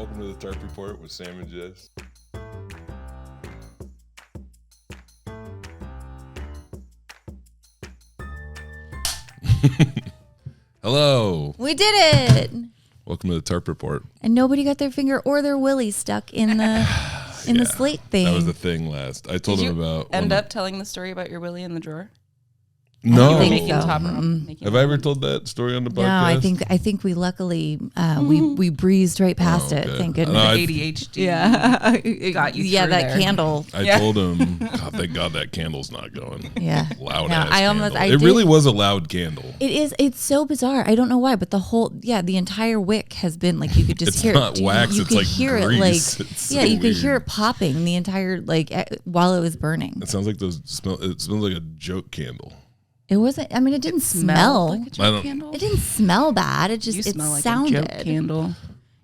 Welcome to the Tarp Report with Sam and Jes. Hello. We did it. Welcome to the Tarp Report. And nobody got their finger or their willy stuck in the the slate thing. That was the thing last. I told him about. End up telling the story about your willy in the drawer? No. Making so. top Have I ever told that story on the podcast? No, I think we luckily we breezed right past it. Thank goodness. ADHD. Yeah, It got you. Yeah, through that there. candle. I told him, God, thank God that candle's not going. Yeah, Loud No, ass I candle. almost- I it did- really was a loud candle. It is. It's so bizarre. I don't know why, but the entire wick has been like you could just It's hear not it. wax, You it's could like hear grease. it like It's yeah, so you could hear weird. it popping the entire while it was burning. It sounds like it smells like a joke candle. It wasn't. I mean, it didn't smell. Like a I joke don't- candle? It didn't smell bad. It just You it smell like sounded. a joke candle.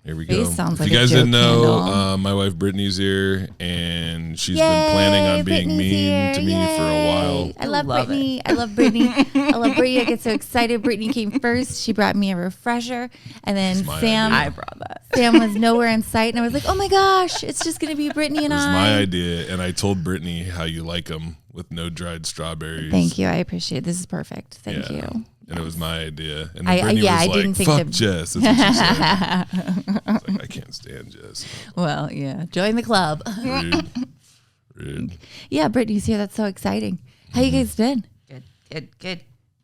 Here we Face go. sounds If like you a guys joke didn't know, candle. my wife Brittany's here, and she's Yay, been planning on being Brittany's mean here. to me for a while. I love Love Brittany. I love Brittany. I love Brittany. I get so excited. Brittany came first. She brought me a refresher, and then my Sam. idea. I brought that. Sam was nowhere in sight, and I was like, "Oh my gosh, it's just gonna be Brittany and It was I." my idea, and I told Brittany how you like them with no dried strawberries. Thank you. I appreciate it. This is perfect. Thank Yeah. you. And it was my idea. And I- then Brittany yeah, was I like, didn't think fuck that- Jes. That's what she said. I was like, I can't stand Jes. Well, yeah. Join the club. Rude. Rude. Yeah, Brittany's here. That's so exciting. How you guys been? Good. Yeah,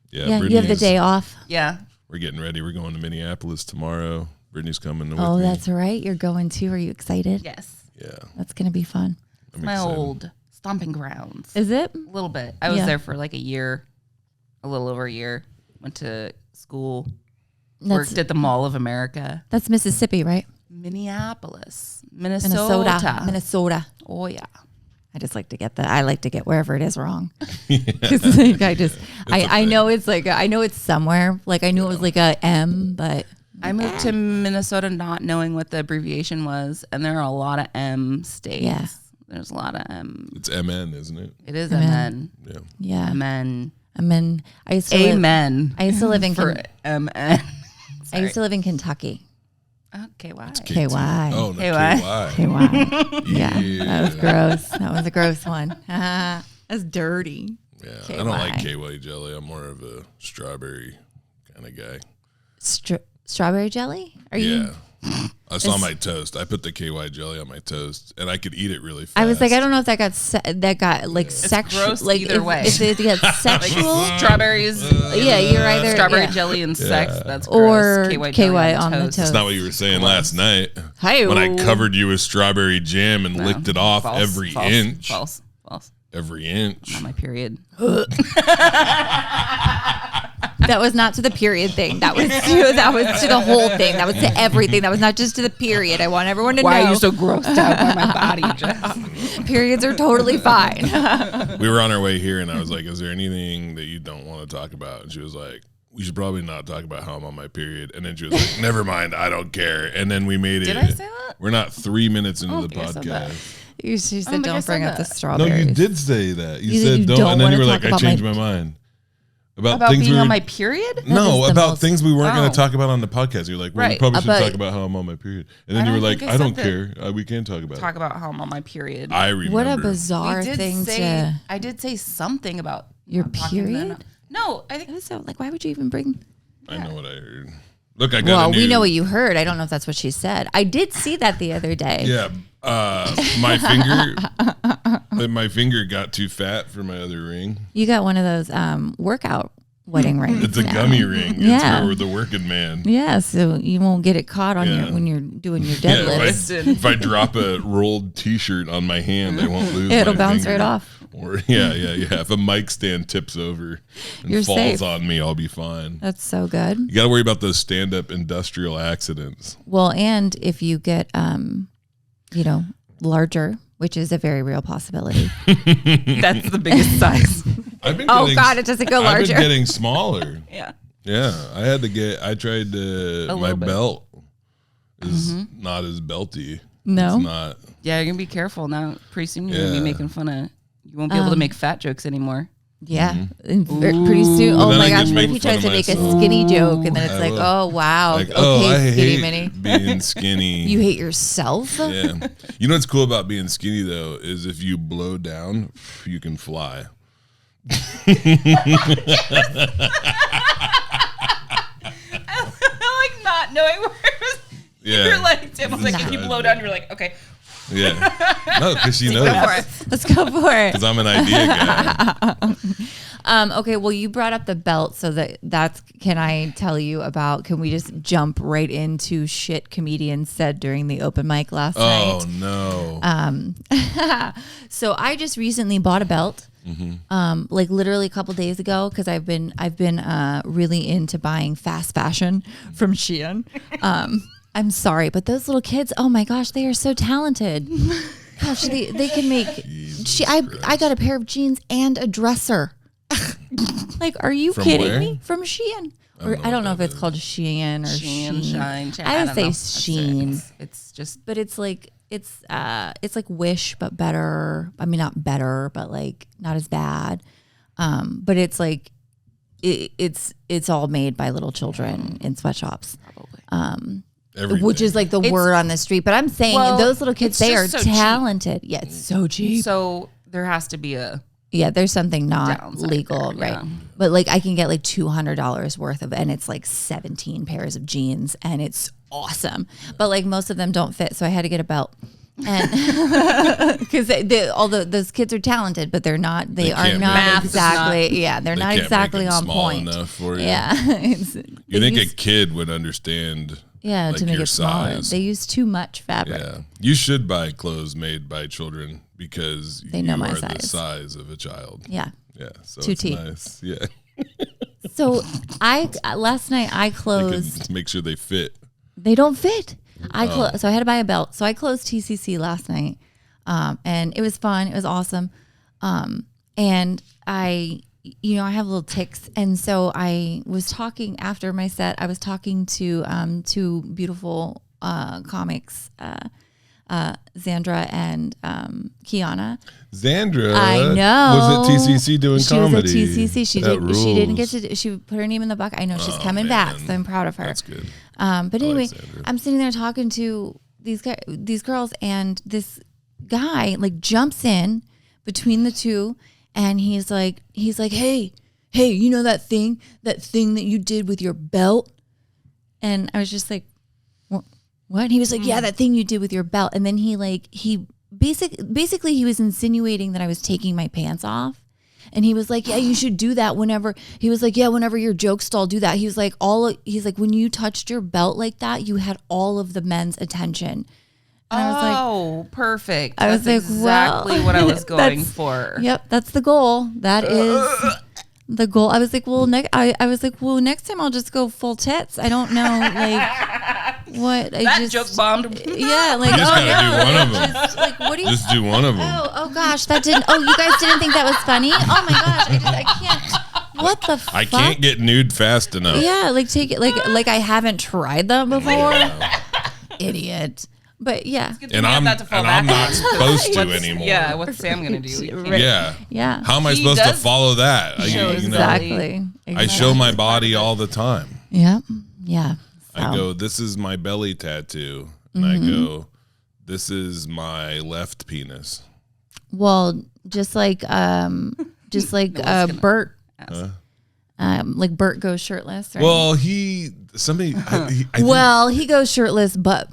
Yeah, you have the Brittany's- day off. Yeah. We're getting ready. We're going to Minneapolis tomorrow. Brittany's coming with Oh, me. that's right. You're going too. Are you excited? Yes. Yeah. That's gonna be fun. I'm My excited. old stomping grounds. Is it? A little bit. I was Yeah. there for like a year, a little over a year. Went to school. That's, Worked at the Mall of America. that's Mississippi, right? Minneapolis. Minnesota. Minnesota. Oh, yeah. I just like to get I like to get wherever it is wrong. 'Cause, like, I know it's like I know it's somewhere. Like I knew it was like a M, but I moved to Minnesota not knowing what the abbreviation was, and there are a lot of M states. Yeah. There's a lot of M. It's MN, isn't it? It is Amen. Amen. Yeah. yeah. Amen. I mean, I used to live, Amen. I used to live in For Ken- MN. I used to live in Kentucky. Okay, why? KT. KY. Oh, no, KY. KY. KY. Yeah, that was gross. That was a gross one. That's dirty. Yeah, KY. I don't like KY jelly. I'm more of a strawberry kind of guy. Strawberry jelly? Are you? Yeah. I saw my toast. I put the KY jelly on my toast, and I could eat it really fast. I was like, I don't know if that got like sexual. gross Like either if, way. if it gets sexual. Strawberries. Yeah, you're either Strawberry yeah. jelly and sex. That's Or gross. KY on the toast. That's not what you were saying last night. Hi-yo. When I covered you with strawberry jam and licked it off False, every false, inch. False. Every inch. Not my period. That was not to the period thing. That was to the whole thing. That was to everything. That was not just to the period. I want everyone to Why know. are you so grossed out by my body, Jess? Periods are totally fine. We were on our way here, and I was like, is there anything that you don't want to talk about? And she was like, we should probably not talk about how I'm on my period. And then she was like, never mind, I don't care. And then we made it. Did I say that? We're not 3 minutes into the think I said that. podcast. She said, think I "Don't said bring up the that. No, strawberries." you did say that. You You said you don't, don't and then you were wanna like, talk I about changed my mind. About things being we on were, my period? no, is the about most- things we weren't going Oh. to talk about on the podcast. You're like, well, we Right. probably should But- talk about how I'm on my period. And then I you were don't like, think I I don't said care. We can talk about Talk it. about how I'm on my period. I remember. What a bizarre thing to I did say something about your not talking then. period. No, I think That was so like, why would you even bring? I know what I heard. Look, I got Well, a new, we know what you heard. I don't know if that's what she said. I did see that the other day. Yeah, my finger got too fat for my other ring. You got one of those workout wedding rings. It's a now. gummy ring. Yeah. It's for the working man. Yeah, so you won't get it caught on Yeah. your when you're doing your Yeah, deadlifts. if I drop a rolled T-shirt on my hand, I won't lose. It'll my bounce finger. right off. Or yeah. If a mic stand tips over and You're falls safe. on me, I'll be fine. That's so good. You got to worry about those stand-up industrial accidents. Well, and if you get larger, which is a very real possibility. that's the biggest size. I've been Oh getting, God, it doesn't go I've larger. been getting smaller. Yeah. Yeah, I tried to. A My little bit. belt is not as belty. No? It's not. Yeah, you're gonna be careful now. Pretty soon you're gonna Yeah. be making fun of. You won't be able to make fat jokes anymore. Yeah. And pretty soon. Oh then my I gosh. can What if make he tries to fun of make a myself. skinny joke and then it's I like, will. oh wow. Like, Okay, I skinny hate mini. being skinny. You hate yourself? Yeah. You know what's cool about being skinny though is if you blow down, you can fly. I like not knowing where it was. Yeah. You're like, Tim was like, if you blow down, you're like, okay. Yeah. No, because she knows. Go for it. Let's go for it. Because I'm an idea guy. Okay, well, you brought up the belt, so that's. Can I tell you about? Can we just jump right into shit comedians said during the open mic last night? Oh no. So I just recently bought a belt, like literally a couple days ago, because I've been really into buying fast fashion from Shein. I'm sorry, but those little kids, oh my gosh, they are so talented. Gosh, they can make. I got a pair of jeans and a dresser. Like, are you From kidding where? me? From Shein. Or I don't know if it's called Shein or Shein, Shein. Shine. I would don't say know. Shein. It's just But it's like Wish but better. I mean, not better, but like not as bad. But it's like it's all made by little children in sweatshops. probably. Everything. Which is like the word on the street. But I'm saying those little kids, it's they are just so cheap. talented. Yeah, it's so cheap. So there has to be a Yeah, there's something not downside legal, there, right? yeah. But like I can get like $200 worth of, and it's like 17 pairs of jeans, and it's awesome. But like most of them don't fit, so I had to get a belt. And because although those kids are talented, but they're not. They are can't not make it. exactly. Yeah, they're They not can't make exactly them on small point. enough for you. Yeah, You think a kid would understand? yeah, like to make your it smaller. size. They use too much fabric. Yeah, you should buy clothes made by children because They know you my are the size. size of a child. Yeah. Yeah, so 2T. it's nice. Yeah, So last night I you closed. can make sure they fit. They don't fit. So I had to buy a belt. So I closed TCC last night, and it was fun. It was awesome. And I have little tics, and so I was talking after my set. I was talking to two beautiful comics, Xandra and Kiana. Xandra, I know. was at TCC doing She comedy. was at TCC. She didn't get to. She put her name in the bucket. I know she's coming back, so I'm proud of her. That's good. But anyway, Xandra. I'm sitting there talking to these girls, and this guy like jumps in between the two, and he's like, hey, you know that thing that you did with your belt? And I was just like, what? And he was like, yeah, that thing you did with your belt. And then he basically he was insinuating that I was taking my pants off. And he was like, yeah, you should do that whenever. He was like, yeah, whenever your joke stall, do that. He was like, when you touched your belt like that, you had all of the men's attention. And I was like, perfect. I was That's like, well, exactly what I was going that's- for. yep, that's the goal. That is the goal. I was like, well, next time I'll just go full tits. I don't know, like what. That joke bombed. Yeah, like You just gotta do one of them. just, like what do you? Just do one of them. Oh gosh, that didn't. Oh, you guys didn't think that was funny? Oh my gosh, I can't. What the fuck? I can't get nude fast enough. Yeah, like take it like I haven't tried them before. Idiot. But yeah. And I'm not supposed to What's- anymore. Yeah, what's Sam gonna do? Yeah. Yeah. How am I He supposed to does follow that? Exactly. I show my body all the time. Yeah. Yeah. I So. go, this is my belly tattoo. And I go, this is my left penis. Well, just like Bert. Like Bert goes shirtless, right? Well, he He goes shirtless, but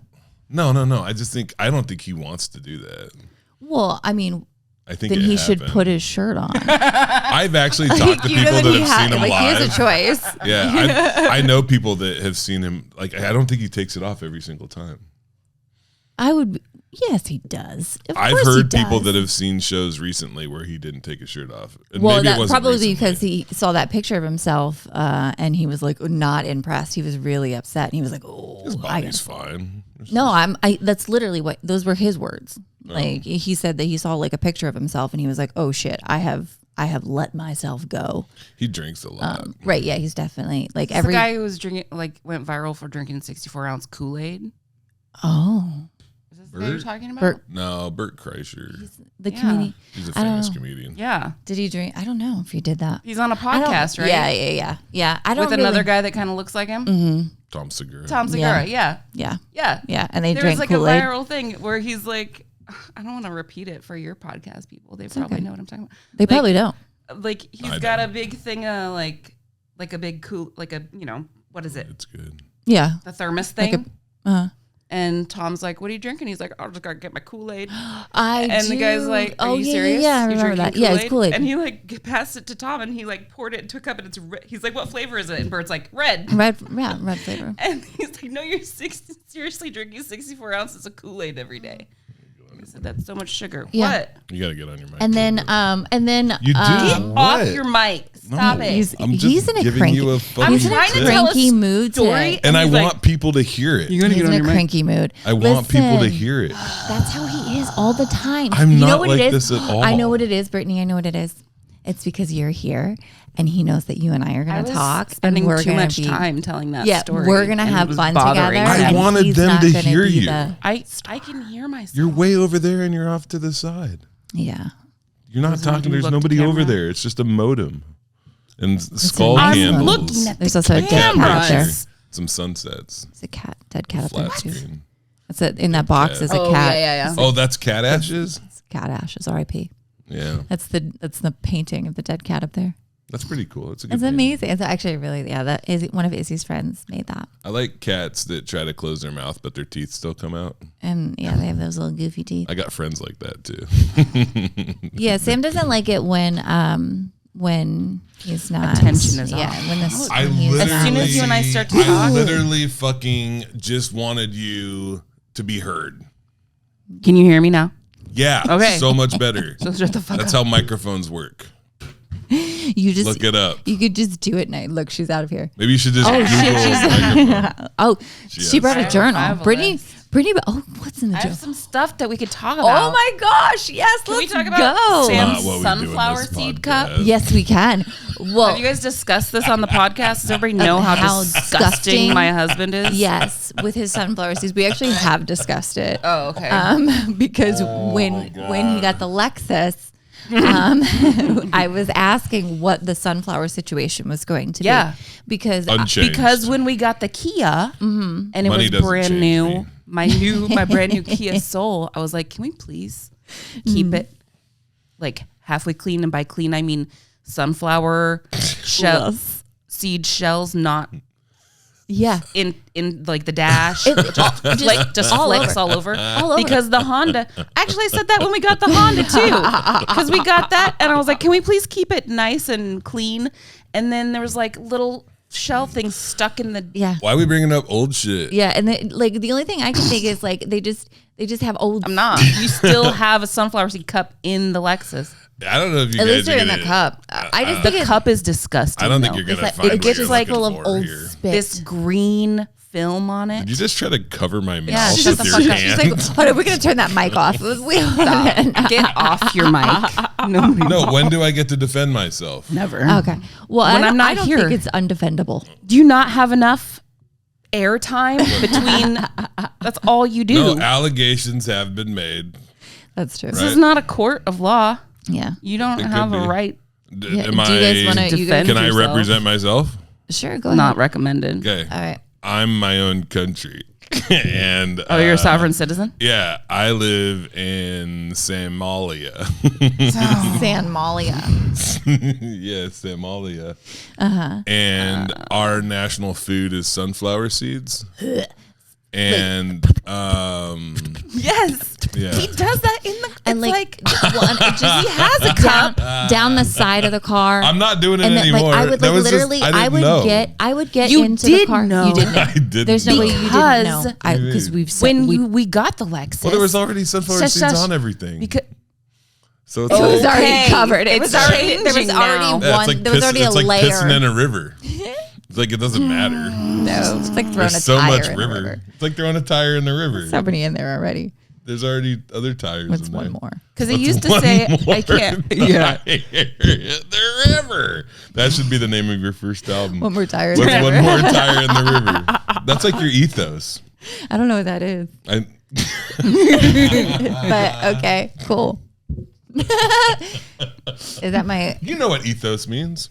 No. I don't think he wants to do that. well, I mean, I think then it he should happened. put his shirt on. I've actually talked to You people know that he have seen him like, live. He has a choice. Yeah, I know people that have seen him. Like, I don't think he takes it off every single time. I would. Yes, he does. Of I've course he heard people does. that have seen shows recently where he didn't take his shirt off. And Well, maybe it that wasn't probably recently. because he saw that picture of himself, and he was like not impressed. He was really upset, and he was like, "Oh, his I body's gotta-" fine. No, that's literally what those were his words. Like he said that he saw like a picture of himself, and he was like, "Oh shit, I have let myself go." He drinks a lot. Right? Yeah, he's definitely like The every. guy who was drinking, like, went viral for drinking 64-ounce Kool-Aid. Oh, Is his Is that what you're talking about? Bert, No, Bert Kreischer. the comedian. He's a I don't famous know. comedian. Yeah. Did he drink? I don't know if he did that. He's on a I don't- podcast, right? Yeah. I don't With another guy that kind of looks like him. Tom Segura. Tom Segura. Yeah. Yeah. And they There drank was like Kool-Aid. a viral thing where he's like, I don't want to repeat it for your podcast people. They probably okay. know what I'm talking about. They probably don't. Like he's got a big thing of like a big cool, like a, what is it? It's good. Yeah. The thermos Like thing. a, and Tom's like, what are you drinking? He's like, I just got to get my Kool-Aid. and The guy's like, are you yeah, serious? Yeah, I You're remember that. drinking Yeah, it's Kool-Aid. And he like passed it to Tom and he like poured it into a cup and it's he's like, what flavor is it? And Bert's like, red. Red flavor. And he's like, no, you're seriously drinking 64 ounces of Kool-Aid every day. He said, that's so much sugar. Yeah. What? You got to get on your mic. And then, You do. Get What? off your mic. Stop No. it. He's in a giving cranky. you a fucking He's in a trying to tell a cranky mood story. today. and I he's want like, people to hear it. You're gonna He's get in on a your mic. cranky mood. I want people to Listen, hear it. That's how he is all the time. I'm you know not what like it is? this at all. I know what it is, Brittany. I know what it is. It's because you're here, and he knows that you and I are going to talk, and spending we're too going much to be. time telling that Yeah, story. we're gonna and it have was fun bothering together. him. I and wanted he's them not to gonna hear be you. the- I can hear myself. You're way over there and you're off to the side. yeah. You're not Doesn't talking. you There's look nobody to over camera? there. It's just a modem and skull nice candles. one. looking at There's the also a dead cat cameras. up there. Some sunsets. It's a dead cat up there Flat too. screen. That's it. In that box cat. is a cat. Yeah. Oh, that's cat ashes. It's cat ashes. R.I.P. Yeah, That's the painting of the dead cat up there. that's pretty cool. It's a good. It's painting. amazing. It's actually really that is one of Izzy's friends made that. I like cats that try to close their mouth but their teeth still come out. And yeah, they have those little goofy teeth. I got friends like that too. Yeah, Sam doesn't like it when he's not Attention is yeah, off. when this I when he's literally, As soon as you and I start to I talk- literally fucking just wanted you to be heard. Can you hear me now? Yeah, Okay. so much better. So shut the fuck That's up. how microphones work. you just Look it up. you could just do it now. Look, she's out of here. Maybe you should just Oh, Google shit, microphone. Oh, She she has- brought I a have- journal. I have a Brittany, list. oh, what's in the I journal? have some stuff that we could talk Oh about. my gosh, yes, Can we let's talk about go. Sam's Not what we do in sunflower this seed cup? podcast. Yes, we can. Well, Have you guys discussed this on the podcast? Does everybody know how, How disgusting disgusting. my husband is? yes, with his sunflower seeds, we actually have discussed it. Oh, okay. Because when he got the Lexus, I was asking what the sunflower situation was going to Yeah. be because Unchanged. Because when we got the Kia and it Money was doesn't brand change new, me. my brand new Kia Soul, I was like, can we please keep it like halfway clean? And by clean, I mean sunflower seed shells, not yeah, in like the dash, just all flecks over. all over. All over. Because the Honda, actually I said that when we got the Honda too, because we got that and I was like, can we please keep it nice and clean? And then there was like little shell things stuck in the yeah. Why are we bringing up old shit? Yeah, and the only thing I can think is like they just have old. I'm not. You still have a sunflower seed cup in the Lexus. I don't know if you At guys least are they're in gonna, the cup. I just The think cup is disgusting. I don't think though. you're gonna like, find it what gets you're like looking full of for old here. spit. This green film on it. Did you just try to cover my Yeah, mouth shut with the your fuck up. hand? She's like, hold on, we're gonna turn that mic off. Get off your mic. Nobody. No, when do I get to defend myself? Never. Okay. Well, When I'm not I don't here. think it's undefendable. Do you not have enough airtime between? That's all you do. No, allegations have been made. That's true. This is not a court of law. Yeah. You don't It could have a be. right. Yeah, Am do you guys want to? defend Can I yourself? represent myself? Sure, go ahead. Not recommended. Okay. All right. I'm my own country. And Oh, you're a sovereign citizen? yeah, I live in Somalia. Sanmalia. Yeah, Somalia. And our national food is sunflower seeds. And Yes. yeah. He does that in the. And it's like, well, and it just, he has a cup. down the side of the car. I'm not doing it and then, anymore. like I would That like was just- literally, I I would didn't know. get You into the did car. know. You didn't know. I didn't There's no know. way you didn't Because know. Because we've said When we got the Lexus. Well, there was already sunflower Shush, seeds shush. on everything. because So it's It was like, already Okay, covered. It was it's already there was changing already now. yeah, one. it's like There was already a it's like layer. pissing in a river. It's like it doesn't matter. No, it's like throwing There's a so tire much in river. the river. It's like throwing a tire in the river. Somebody in there already. There's already other tires. What's in one there. more? Because he What's used to one say, more I can't. tire in the river. That should be the name of your first album. One more tire. in What's the one river. more tire in the river? That's like your ethos. I don't know what that is. But okay, cool. Is that my? You know what ethos means.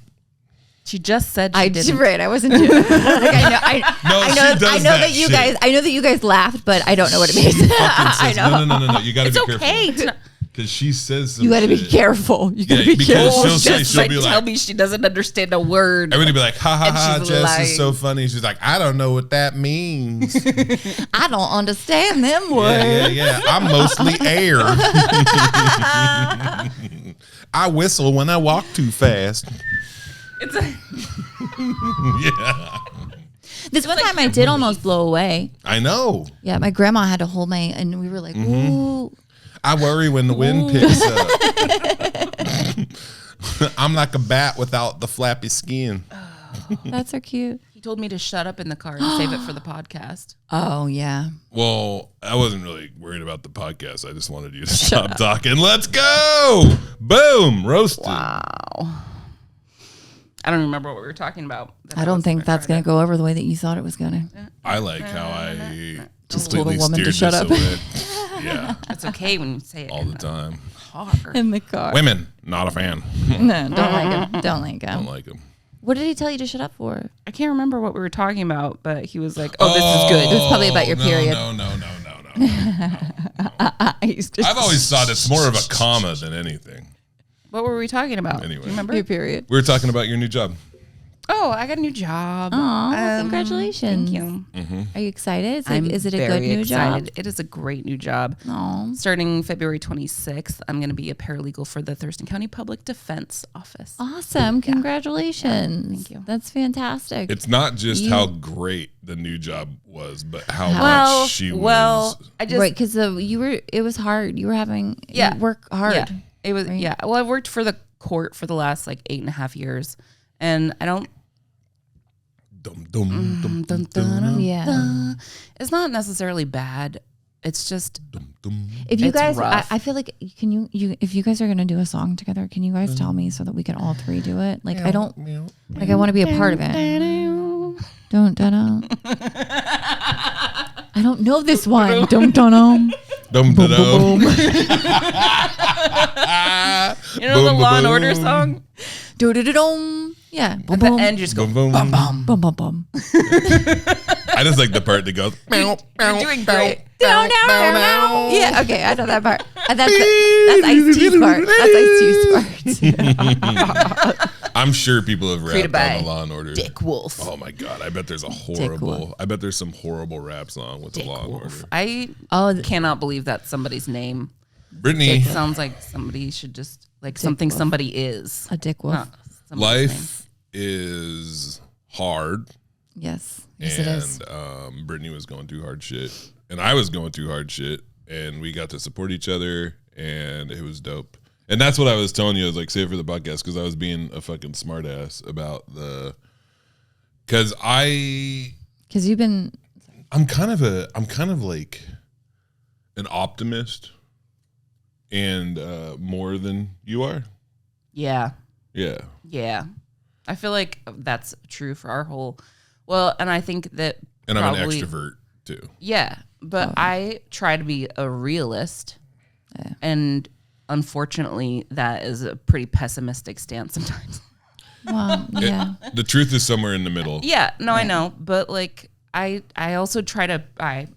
She just said she didn't. Right, I wasn't. Like, I know that you shit. guys. I know that you guys laughed, but I don't know what it means. I know. No. You gotta be Okay. careful. Because she says some You got to be shit. careful. You got to Yeah, be because careful. she'll be tell like, me she doesn't understand a word. everybody be like, ha ha And ha, she's Jess lying. is so funny. She's like, I don't know what that means. I don't understand them words. yeah. I'm mostly air. I whistle when I walk too fast. It's a, Yeah. This one time I did almost blow away. I know. Yeah, my grandma had to hold my, and we were like, ooh. I worry when the wind picks up. I'm like a bat without the flappy skin. That's so cute. he told me to shut up in the car and save it for the podcast. Oh, yeah. Well, I wasn't really worried about the podcast. I just wanted you to stop talking. Let's go. Boom. Roasted. Wow. I don't remember what we were talking about. I don't think that's going to go over the way that you thought it was going to. I like how I Just told a completely woman to steered shut this up. away. Yeah, It's okay when you say it all the time. hard. In the car. Women, not a fan. No, don't like him. Don't like him. Don't like them. What did he tell you to shut up for? I can't remember what we were talking about, but he was like, "Oh, this is good." It was probably about your period. No. I've I've always thought it's more of a comma than anything. What were we talking about? Anyway. Do you remember? your period. We were talking about your new job. Oh, I got a new job. Oh, congratulations. Thank you. Are you excited? I'm Is it a very good new excited. job? It is a great new job. Oh, Starting February 26th, I'm going to be a paralegal for the Thurston County Public Defense Office. awesome. Congratulations. Thank you. That's fantastic. It's not just You- how great the new job was, but how Well, much she was. I just Right, because it was hard. You were having Yeah. you work hard. Yeah, it was. right? Yeah. Well, I've worked for the court for the last like 8.5 years, and I don't. Dum, dum, dum, Dun, dum, dun, dun, Yeah. dun. It's not necessarily bad. It's just dum, dum. If you It's guys, rough. I feel like can you if you guys are gonna do a song together, can you guys tell me so that we can all three do it? Like I don't like I want to be a part of it. Don't I don't know this one. Don't Dum, boom, da, boom, dum. boom. you know the Boom, Law and boom. Order song. Do do do dum. Yeah. Boom, At the boom. end, you just go Boom, boom. Bum bum bum. I just like the part that goes. You're doing great. Down, down, down. Yeah. Okay. I know that part. That's Ice-T's part. That's Ice-T's part. I'm sure people have Created rapped on by the Law and Order. Dick Wolf. Oh my god! I bet there's a Wolf. horrible. I bet there's some horrible rap song with the Law and Order. Wolf. I Oh, cannot believe that's somebody's name. Brittany, It sounds like somebody should just like something Wolf. somebody is. a dick wolf. Not somebody's name. life is hard, Yes. Yes, it is. and Brittany was going through hard shit, and I was going through hard shit, and we got to support each other, and it was dope. And that's what I was telling you. I was like, save it for the podcast because I was being a fucking smartass about because Because you've been. I'm kind of like an optimist, and more than you are. Yeah. Yeah. Yeah. I feel like that's true for our whole. Well, and I think that. And I'm an probably- extrovert too. Yeah, but I try to be a realist, and unfortunately, that is a pretty pessimistic stance sometimes. Well, yeah. The truth is somewhere in the middle. Yeah, no, I know, but like I also try to I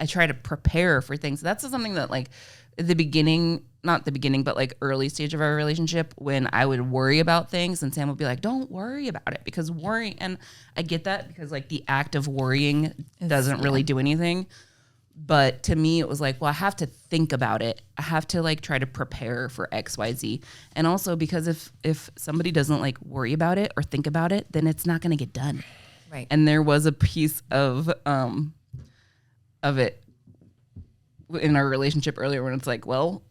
try to prepare for things. That's something that like at the beginning, not the beginning, but like early stage of our relationship, when I would worry about things and Sam would be like, "Don't worry about it," because worrying, and I get that because like the act of worrying doesn't really do anything. But to me, it was like, well, I have to think about it. I have to like try to prepare for X, Y, Z. And also because if somebody doesn't like worry about it or think about it, then it's not going to get done. Right. And there was a piece of it in our relationship earlier when it's like, well,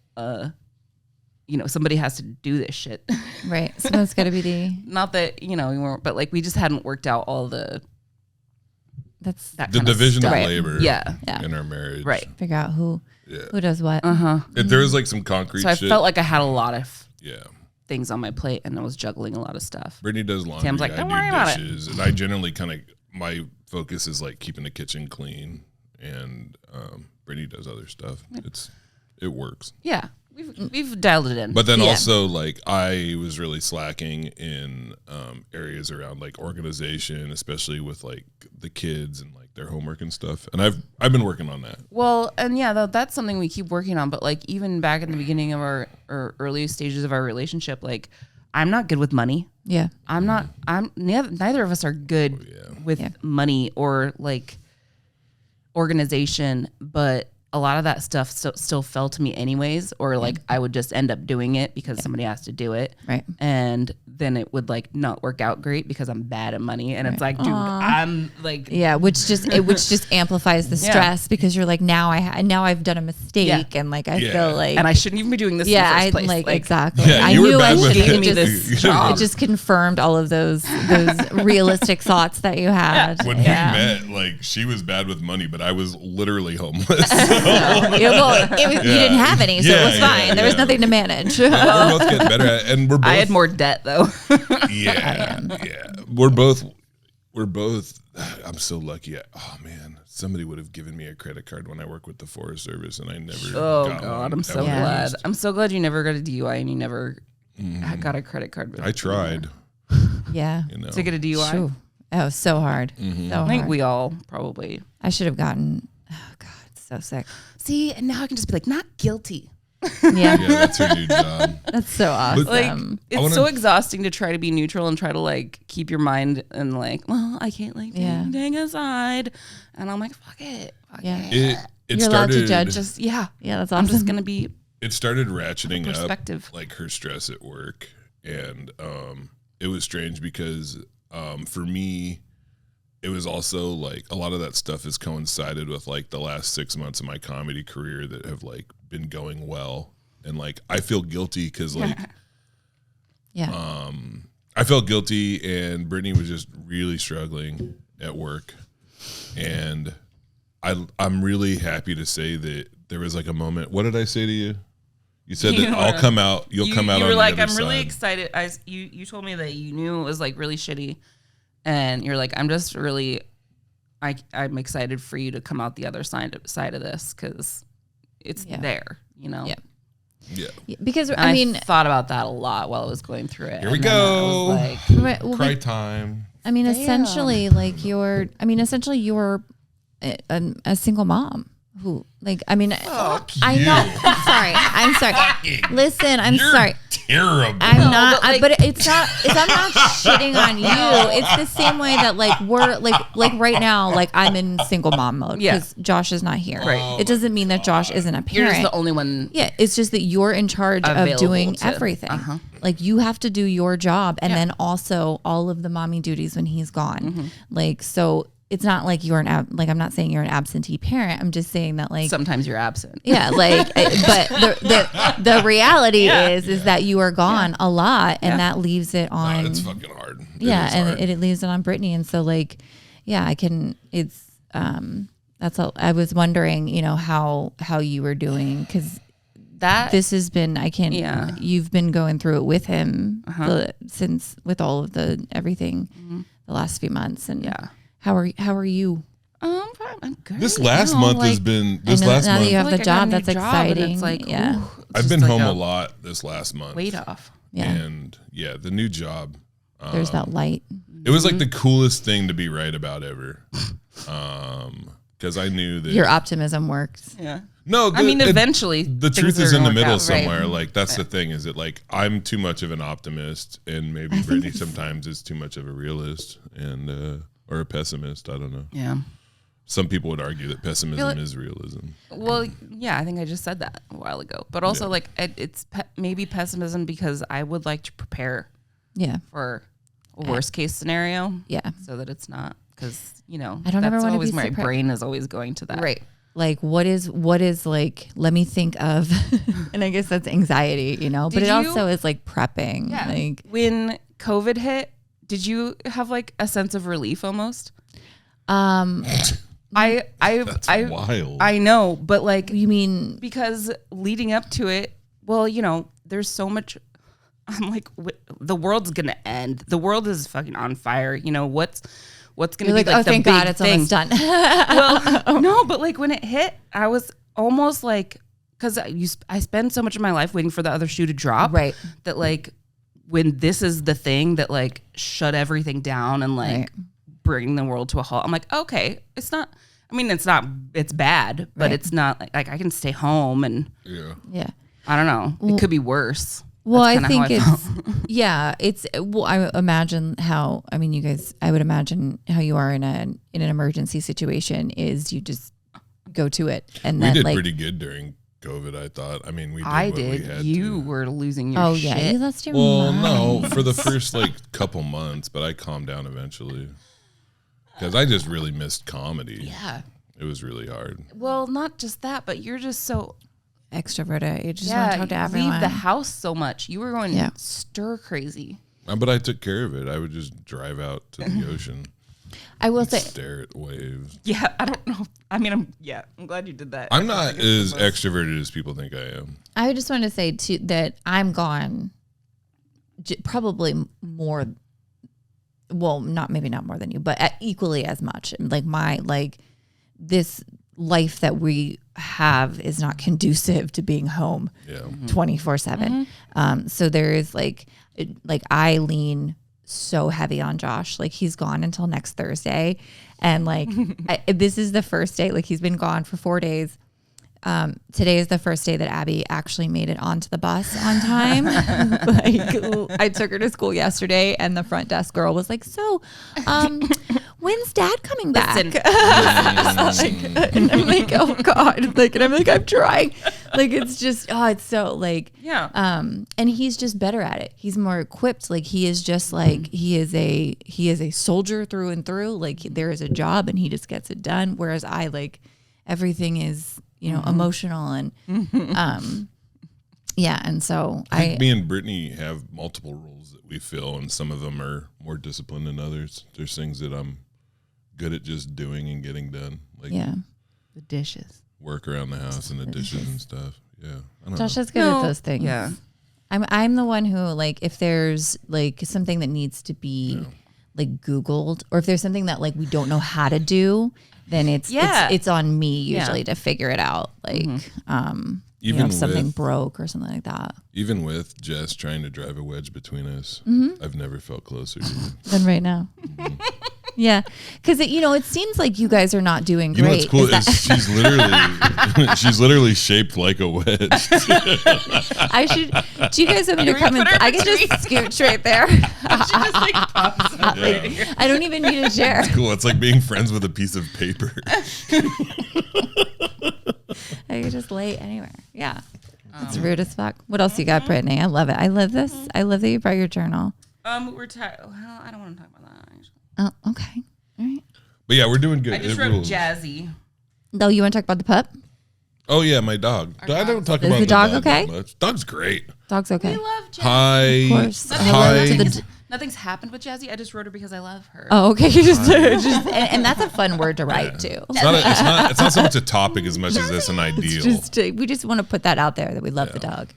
somebody has to do this shit. Right. So that's got to be the. Not that, we weren't, but like we just hadn't worked out all that The kind of division of stuff. labor Yeah. in our marriage. Right. Figure out who does what. If there was like some concrete So I shit. felt like I had a lot of yeah. things on my plate and I was juggling a lot of stuff. Brittany does laundry. Sam's like, I "Don't do worry about it." dishes, and I generally kind of my focus is like keeping the kitchen clean and Brittany does other stuff. It works. Yeah. We've dialed it in. But then also, like, I was really slacking in areas around like organization, especially with like the kids and like their homework and stuff. And I've been working on that. Well, and that's something we keep working on. But like even back in the beginning of our early stages of our relationship, like I'm not good with money. Yeah. Neither of us are good with money or like organization, but a lot of that stuff still fell to me anyways, or like I would just end up doing it because somebody has to do it. Right. And then it would like not work out great because I'm bad at money. And it's like, dude, I'm like, which just amplifies the stress because you're like, now I've done a mistake and like, I feel like, and I shouldn't even be doing this. Yeah. in the first place. Like exactly. Yeah, I you were knew bad I with should it. just, job. it just confirmed all of those realistic thoughts that you had. When we met, like she was bad with money, but I was literally homeless. You didn't have any, so it was fine. There was nothing to manage. We're both getting better at it, and we're both. I had more debt though. Yeah. We're both. I'm so lucky. Oh man, somebody would have given me a credit card when I worked with the Forest Service, and I never. Oh got God, one. I'm so glad. I'm so glad you never got a DUI and you never got a credit card. I tried. Yeah. You know. To get a DUI. Shoo. Oh, so hard. So I think hard. we all probably. I should have gotten. Oh God, it's so sick. See, and now I can just be like, not guilty. Yeah, Yeah, that's her new job. that's so awesome. Like it's so exhausting to try to be neutral and try to like keep your mind and like, well, I can't like dang aside, and I'm like, fuck it. It You're started, allowed to judge. Just yeah, that's awesome. I'm just gonna be It started ratcheting perspective. up, like her stress at work, and it was strange because for me, it was also like a lot of that stuff has coincided with like the last 6 months of my comedy career that have like been going well, and like I feel guilty because like I felt guilty, and Brittany was just really struggling at work, and I'm really happy to say that there was like a moment. What did I say to you? You said that I'll come out. You'll come out. You on were the like, other I'm really side. excited. You told me that you knew it was like really shitty, and you're like, I'm just really, I'm excited for you to come out the other side of this because it's there, you know. Yeah. Yeah. Because And I mean, thought about that a lot while I was going through it. Here we And then I go. was like, right, well, Cry time. I mean, essentially, like you're a single mom who, like, I mean, I know. I'm sorry. Listen, I'm sorry. Terrible. I'm not, but it's not. I'm not shitting on you. It's the same way that like we're like right now, like I'm in single mom mode because Josh is not here. Right. It doesn't mean that Josh isn't a you're parent. just the only one. Yeah, it's just that you're in charge of Available doing to- everything. Like you have to do your job, and then also all of the mommy duties when he's gone. Like so. It's not like I'm not saying you're an absentee parent. I'm just saying that like Sometimes you're absent. yeah, like but the reality is that you are gone a lot, and that leaves it on. It's fucking hard. It leaves it on Brittany, and so like I can. It's that's all. I was wondering, how you were doing because this has been you've been going through it with him since with all of the everything the last few months, and How are you? I'm good. This last month has been. This last now month, that you have the I got job, a new that's job, and exciting. it's like, yeah, ooh, it's I've just been like home a lot this last month. Weight off. yeah. And the new job. There's that light. It was like the coolest thing to be right about ever. Because I knew that Your optimism works. Yeah. No, I mean, eventually the things truth are is in gonna the work middle out, right? somewhere. Like that's the thing, is that like I'm too much of an optimist, and maybe Brittany sometimes is too much of a realist and or a pessimist. I don't know. Yeah. Some people would argue that pessimism is realism. Well, yeah, I think I just said that a while ago. But also, like, it's maybe pessimism because I would like to prepare for a worst case scenario. Yeah. So that it's not, because, I don't ever that's wanna always be my surprised. brain is always going to that. Right. Like what is like, let me think of, and I guess that's anxiety, but Did it you- also is like prepping. Yeah. Like, When COVID hit, did you have like a sense of relief almost? That's wild. I know, but like, you mean, because leading up to it, well, there's so much. I'm like, the world's gonna end. The world is fucking on fire. what's going to You're be like, like oh, the thank big God, it's thing. almost done. Well, no, but like when it hit, I was almost like, because I spend so much of my life waiting for the other shoe to drop, Right. that like when this is the thing that like shut everything down and like bring the world to a halt, I'm like, okay, it's not. I mean, it's bad, but it's not like I can stay home and Yeah. I don't know. It could be worse. Well, That's I kinda think how it's well, I imagine how, I mean, you guys, I would imagine how you are in an emergency situation is you just go to it. And we then did like, pretty good during COVID, I thought. I mean, we did I what we did. had You to. were losing your oh shit. yeah, you lost your Well, mind. no, for the first like couple months, but I calmed down eventually. Because I just really missed comedy. Yeah. It was really hard. Well, not just that, but you're just so Extroverted. You just want to talk to you everyone. leave the house so much. You were going stir crazy. But I took care of it. I would just drive out to the ocean, I will and say, stare at waves. Yeah, I don't know. I mean, I'm glad you did that. I'm not as extroverted as people think I am. I just want to say too that I'm gone probably more, well, maybe not more than you, but equally as much. Like this life that we have is not conducive to being home 24/7. So there is like I lean so heavy on Josh. Like he's gone until next Thursday. And like, this is the first day, like he's been gone for 4 days. Today is the first day that Abby actually made it onto the bus on time. Like I took her to school yesterday and the front desk girl was like, so, when's dad coming back? And I'm like, oh God. Like, and I'm like, I'm trying. Like, it's just, it's so like, and he's just better at it. He's more equipped. Like he is just like, he is a soldier through and through. Like there is a job and he just gets it done. Whereas I like, everything is, emotional and, and so I think me and Brittany have multiple roles that we fill, and some of them are more disciplined than others. There's things that I'm good at just doing and getting done, like the dishes, work around the house and the dishes and stuff. Yeah, I don't Josh know. is good at those things. Yeah. I'm the one who like if there's like something that needs to be like Googled, or if there's something that like we don't know how to do, then it's on me usually to figure it out. Like Even if something with- broke or something like that. Even with Jess trying to drive a wedge between us, I've never felt closer to you. Than right now. Yeah, because it seems like you guys are not doing You know great. what's cool is she's literally shaped like a wedge. I should. Do you guys want me to come in? I can just scooch right there. She just like pops up right here. I don't even need a chair. Cool. It's like being friends with a piece of paper. I can just lay anywhere. Yeah. It's rude as fuck. What else you got, Brittany? I love it. I love this. I love that you brought your journal. We're tired. Well, I don't want to talk about that. Actually. Oh, okay. All right. But yeah, we're doing good. I just It wrote rules. jazzy. No, you want to talk about the pup? Oh yeah, my dog. I don't talk about the dog that okay? much. Dog's great. Dog's okay. We love Jazzy. Hi. Of course. Hi. Hello to the. Nothing's happened with Jazzy. I just wrote her because I love her. Oh, okay. You just and that's a fun word to write too. It's not so much a topic as much as it's an ideal. We just want to put that out there that we love the dog.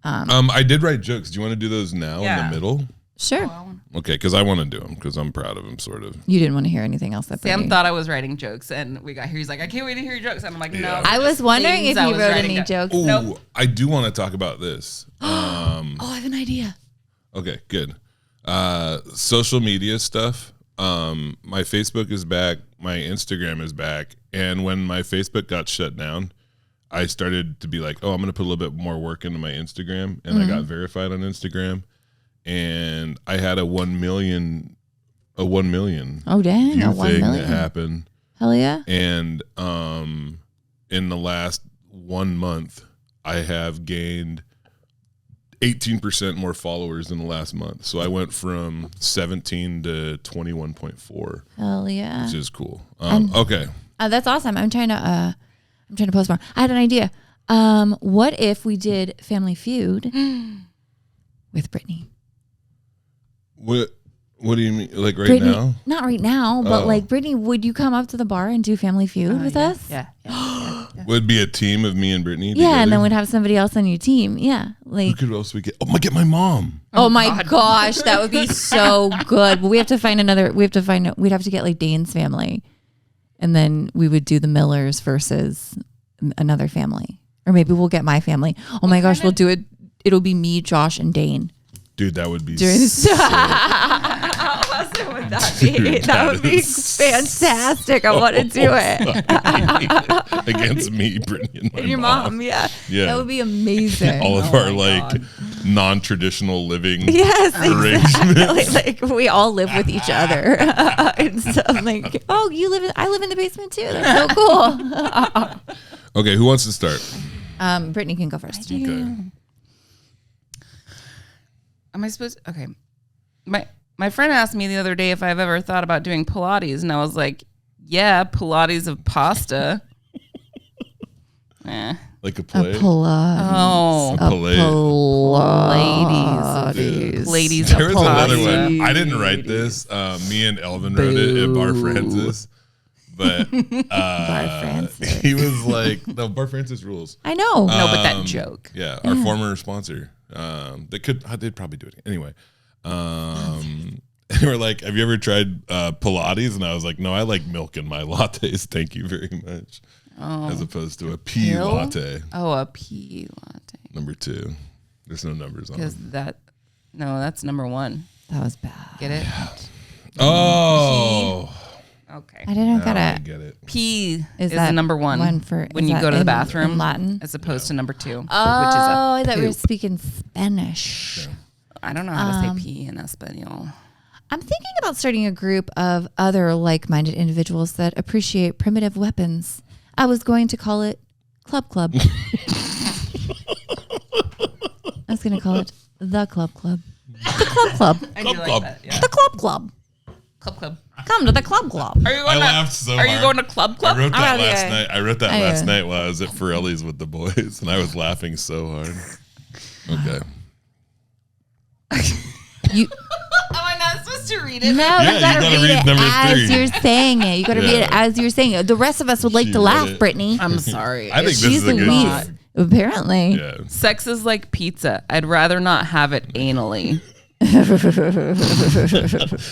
I did write jokes. Do you want to do those now in the middle? Sure. Okay, because I want to do them because I'm proud of him, sort of. You didn't want to hear anything else that Sam Brittany. thought I was writing jokes, and we got here. He's like, I can't wait to hear your jokes. And I'm like, no. I was wondering if Things I you was wrote writing any down. jokes. Ooh, Nope. I do want to talk about this. Oh, I have an idea. Okay, good. Social media stuff. My Facebook is back. My Instagram is back. And when my Facebook got shut down, I started to be like, oh, I'm going to put a little bit more work into my Instagram. And I got verified on Instagram. And I had a 1 million Oh dang, view a 1 thing million. that happened. Hell yeah. And in the last 1 month, I have gained 18% more followers in the last month. So I went from 17 to 21.4, Hell yeah. which is cool. Okay. That's awesome. I'm trying to post more. I had an idea. What if we did Family Feud with Brittany? What do you mean? Like right Brittany, now? not right now, but Oh. like Brittany, would you come up to the bar and do Family Feud with us? Yeah. Would be a team of me and Brittany. Yeah, and then together? we'd have somebody else on your team. Yeah, Who like could else we get? Oh, get my mom. oh my gosh, that would be so good. But we have to find another. We'd have to get like Dane's family, and then we would do the Millers versus another family, or maybe we'll get my family. Oh my gosh, we'll do it. It'll be me, Josh, and Dane. Dude, that would be During so How awesome would that be? Dude, that would be is fantastic. I want to do it. funny. Against me, Brittany, and my And your mom, yeah. Yeah. That would be amazing. All of our like non-traditional living Yes, arrangements. like we all live with each other. And so I'm like, oh, I live in the basement too. That's so cool. Okay, who wants to start? Brittany can go first. Okay. Am I supposed? Okay. My friend asked me the other day if I've ever thought about doing Pilates, and I was like, yeah, Pilates of pasta. Like a play? Oh, A play. ladies There of was another pasta. one. I didn't write this. Me and Elvin wrote it at Bar Francis. But Bar Francis. he was like, no, Bar Francis rules. I know. No, but that joke. Yeah, our former sponsor. They'd probably do it anyway. They were like, "Have you ever tried Pilates?" And I was like, "No, I like milk in my lattes. Thank you very much." As opposed to a pea Pill? latte. Oh, a pea latte. Number 2. There's no numbers on Because it. that's number 1. That was bad. Get it? Oh, Okay. I didn't now I get it. get it. P is that the number 1 when is you that go to the in bathroom Latin? as opposed to number 2, Oh, which is I a thought we were poop. speaking Spanish. I don't know how to say pee in Espanol. I'm thinking about starting a group of other like-minded individuals that appreciate primitive weapons. I was going to call it Club Club. I was going to call it the Club Club. The Club Club. I Club do like Club. that. Yeah. The Club Club. Club. Come to the Club Club. Are you I going laughed so Are hard. you going to Club Club? I wrote that yeah. last night. I wrote that Oh, yeah. last night while I was at Forelli's with the boys, and I was laughing so hard. Okay. You, Am I not supposed to read no, it? you you gotta gotta read read it number as 3. you're saying it. You gotta read it as you're saying it. The rest of us would like She to read laugh, it. Brittany. I'm sorry. I think this She's is a good Louise. joke. Apparently. Yeah. Sex is like pizza. I'd rather not have it anally.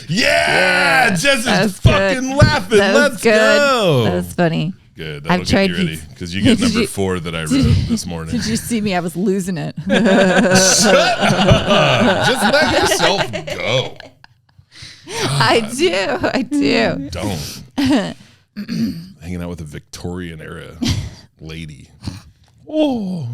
Yeah, Jes is That's fucking good. laughing. That was Let's good. go. That's funny. Good. I've That'll tried get you ready these- because you get Did number you- 4 that I wrote this morning. Did you see me? I was losing it. Just let yourself go. I do. Don't. Hanging out with a Victorian era lady. Oh.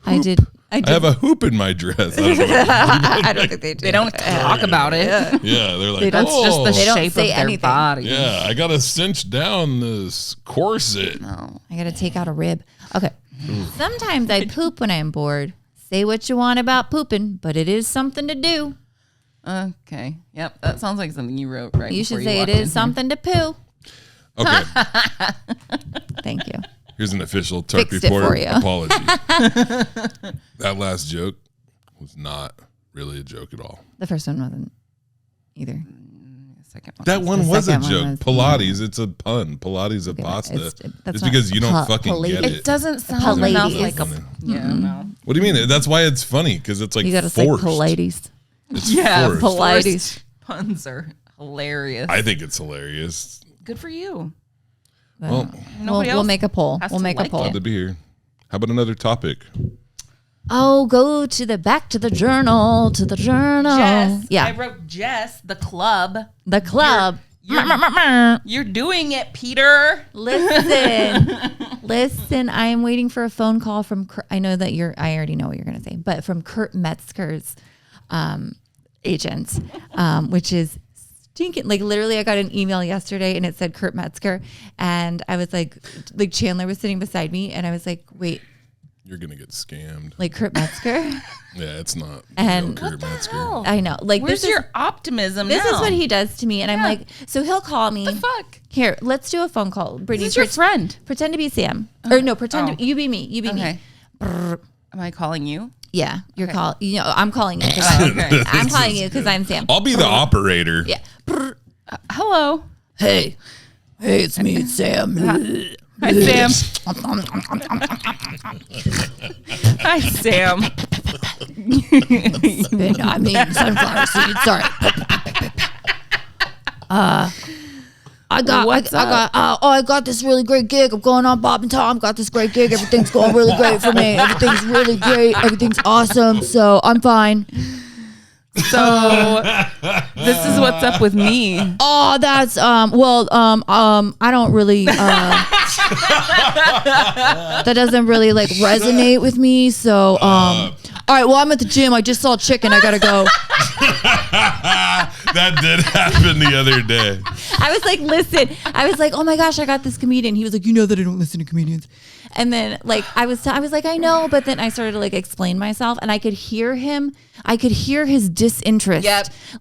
I did. I have a hoop in my dress. I don't know. I don't think they do. They don't talk about it. Yeah, they're like, They don't- That's just the They don't shape of say their anything. body. yeah, I got to cinch down this corset. No. I gotta take out a rib. Okay. Sometimes I poop when I'm bored. Say what you want about pooping, but it is something to do. Okay. Yep. That sounds like something you wrote right You before should say it walked in is something to poo. Okay, Thank you. here's an official Tarp Fixed it Report for you. apology. That last joke was not really a joke at all. The first one wasn't either. here. Second one. That one The was a second one joke. was- Pilates, it's a pun. Pilates of Okay, pasta. that's It's not because you don't fucking Pilates. get It it. doesn't sound Pilates. enough like a. Yeah. No. What do you mean? That's why it's funny because it's like You gotta forced. say Pilates. It's Yeah. forced. Pilates. Puns are hilarious. I think it's hilarious. Good for you. Well, Nobody We'll else make a poll. has We'll to make like a poll. glad to be here. How about another topic? Oh, go to the back to the journal. To the journal. Jess. Yeah. I wrote Jess, the club. The club. You're doing it, Peter. Listen, I am waiting for a phone call from, I know that I already know what you're going to say, but from Kurt Metzger's agent, which is stinking. Like literally I got an email yesterday and it said Kurt Metzger. And I was like Chandler was sitting beside me and I was like, wait, You're gonna get scammed. like Kurt Metzger? Yeah, it's not. And- Kurt Metzger. I know. Like Where's this your optimism is now? what he does to me. And I'm like, so he'll call me. The fuck? Here, let's do a phone call. Brittany, This is your friend. pretend to be Sam. Or no, pretend Oh. to, you be me. You be Okay. me. Brr. Am I calling you? Yeah, you're call. You know, I'm calling you. Okay. I'm calling you because I'm Sam. I'll be the operator. Yeah. Hello. Hey, it's me, it's Sam. Hi, Sam. Hi, Sam. I mean, sunflower seeds. Sorry. I got this really great gig. I'm going on Bob and Tom. Got this great gig. Everything's going really great for me. Everything's really great. Everything's awesome. So I'm fine. So this is what's up with me. Oh, that's I don't really that doesn't really like resonate with me. So all right, well, I'm at the gym. I just saw chicken. I gotta go. That did happen the other day. I was like, listen. I was like, oh my gosh, I got this comedian. He was like, you know that I don't listen to comedians. And then like I was like, I know, but then I started to like explain myself, and I could hear him. I could hear his disinterest,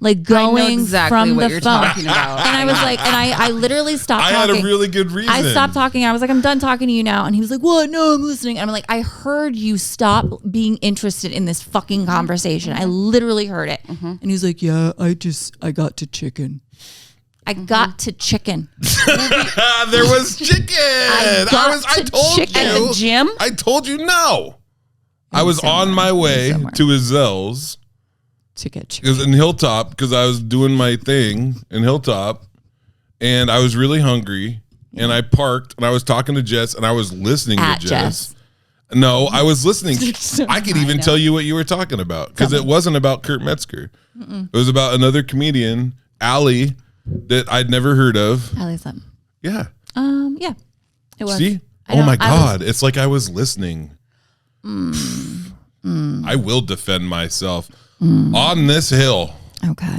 like going from the phone. Talking about. And I was like, and I literally stopped talking. I had a really good reason. I stopped talking. I was like, I'm done talking to you now. And he was like, what? No, I'm listening. And I'm like, I heard you stop being interested in this fucking conversation. I literally heard it. And he was like, yeah, I got to chicken. I got to chicken. There was chicken. I told chicken. you. At the gym? I told you no. I was on my way to Azel's. Chicken. It was in Hilltop because I was doing my thing in Hilltop, and I was really hungry, and I parked, and I was talking to Jes, and I was listening to Jes. No, I was listening. I could even tell you what you were talking about because it wasn't about Kurt Metzger. It was about another comedian, Allie, that I'd never heard of. Allie Slim. Yeah. Yeah. It was. See? Oh my God. It's like I was listening. I will defend myself on this hill. Okay.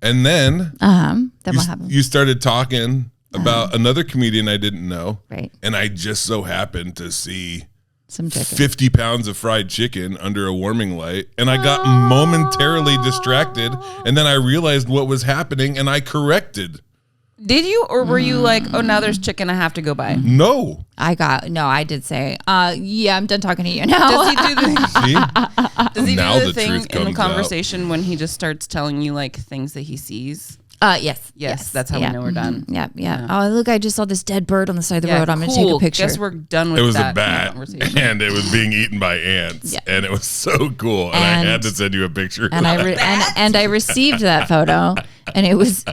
And then Then what happened? you started talking about another comedian I didn't know. Right. And I just so happened to see Some chicken. 50 pounds of fried chicken under a warming light. And I got momentarily distracted. And then I realized what was happening and I corrected. Did you, or were you like, oh, now there's chicken, I have to go buy? No. I did say, yeah, I'm done talking to you now. Does he do the, See? does he Now do the the thing truth in the comes conversation when he just starts telling you like things that he sees? Yes. That's how we know we're done. Yeah. Oh, look, I just saw this dead bird on the side of the road. I'm going to take a picture. Guess we're done with It was that a bat, conversation. and it was being eaten by ants, and it was so cool. And I had to send you a picture. And I received that photo, and it was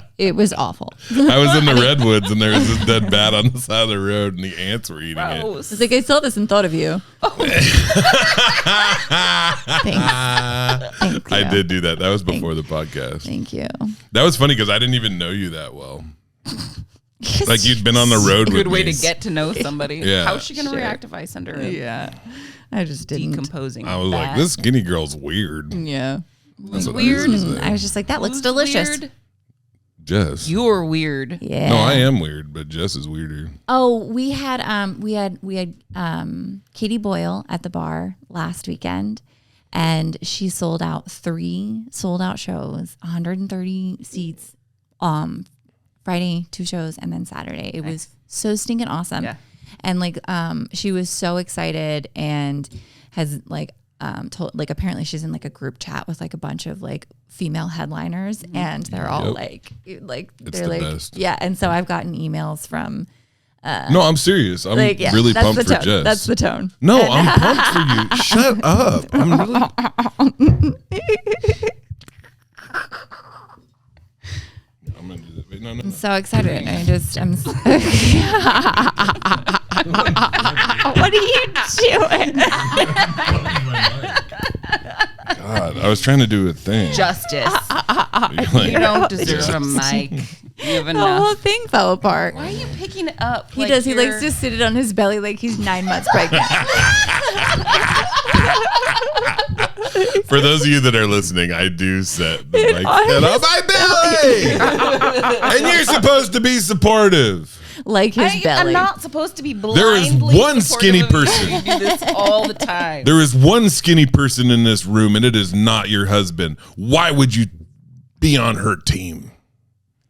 awful. I was in the redwoods, and there was this dead bat on the side of the road, and the ants were eating it. It's like I saw this and thought of you. Thanks. I did do that. That was before the podcast. Thank you. That was funny because I didn't even know you that well. Like you'd been on the road with me. Good way to get to know somebody. Yeah. How's she going to react if I send her a Yeah. I just didn't. decomposing I was like, bat? this skinny girl's weird. Yeah. That's what Weird. I used to say. I was just like, that looks Who's delicious. weird? Jess. You're weird. Yeah. No, I am weird, but Jess is weirder. Oh, we had Katie Boyle at the bar last weekend, and she sold out 3 sold-out shows, 130 seats. Friday 2 shows, and then Saturday. It was so stinking awesome. Yeah. And like she was so excited and has like told, like apparently she's in like a group chat with like a bunch of like female headliners, and they're all like It's they're the like best. yeah. And so I've gotten emails from No, I'm serious. I'm like yeah, really that's pumped the for tone. Jess. That's the tone. No, I'm pumped for you. Shut up. I'm really. I'm gonna do that. Wait, no. I'm so excited. I'm what are you doing? God, I was trying to do a thing. Justice. Like, You don't deserve a mic. You have The whole enough. thing fell apart. Why are you picking it up? He does. He likes to sit it on his belly like he's 9 months pregnant. For those of you that are listening, I do set the mic stand on my belly, and you're supposed to be supportive. Like his belly. I'm not supposed to be blindly There is one skinny supportive of person. you. You do this all the time. There is one skinny person in this room, and it is not your husband. Why would you be on her team?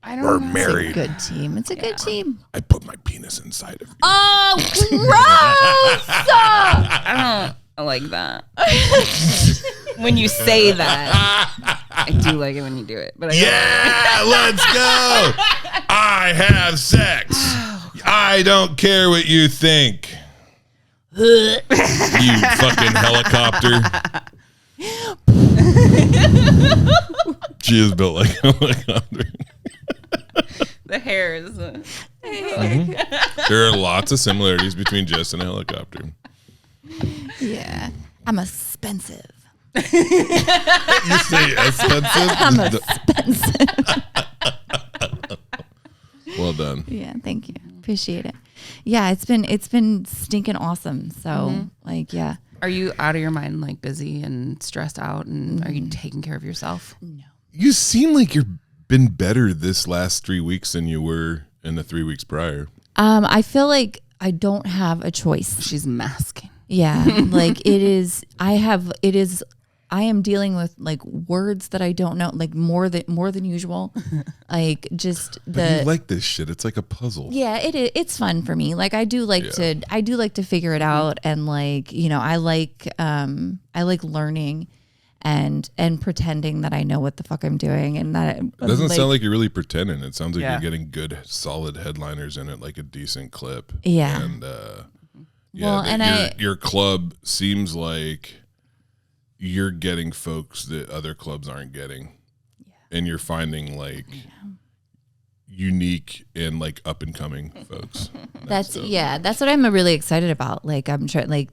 I don't We're know. married. Good team. It's a good team. I put my penis inside of you. Oh, gross! I like that. When you say that, I do like it when you do it. But let's go. I have sex. I don't care what you think. You fucking helicopter. She is built like a helicopter. The hair is. There are lots of similarities between Jes and a helicopter. Yeah. I'm expensive. You say expensive? I'm expensive. Well done. Yeah, thank you. Appreciate it. Yeah, it's been stinking awesome. So like, yeah. Are you out of your mind, like busy and stressed out, and are you taking care of yourself? No. You seem like you've been better this last 3 weeks than you were in the 3 weeks prior. I feel like I don't have a choice. She's masking. Yeah, like I am dealing with like words that I don't know, like more than usual. Like just But you like this shit. It's like a puzzle. Yeah, it's fun for me. Like I do like to figure it out, and like, you know, I like learning and pretending that I know what the fuck I'm doing, and that It doesn't sound like you're really pretending. It sounds like you're getting good, solid headliners in it, like a decent clip. Yeah. And well, and your club seems like you're getting folks that other clubs aren't getting. Yeah. And you're finding like unique and like up and coming folks. That's what I'm really excited about. Like I'm trying, like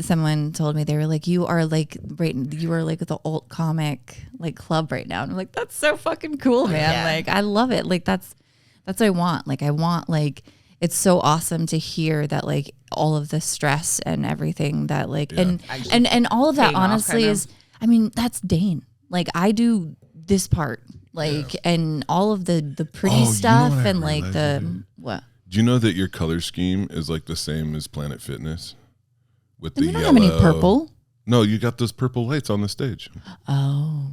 someone told me, they were like, you are like the alt comic like club right now. And I'm like, that's so fucking cool, man. Yeah. Like I love it. Like that's what I want. Like I want, like, it's so awesome to hear that like all of the stress and everything that like, and all of that honestly is, I mean, that's Dane. Like I do this part, like, and all of the pretty stuff, you know, and like what? Do you know that your color scheme is like the same as Planet Fitness? With the we don't yellow. have any purple. No, you got those purple lights on the stage. Oh,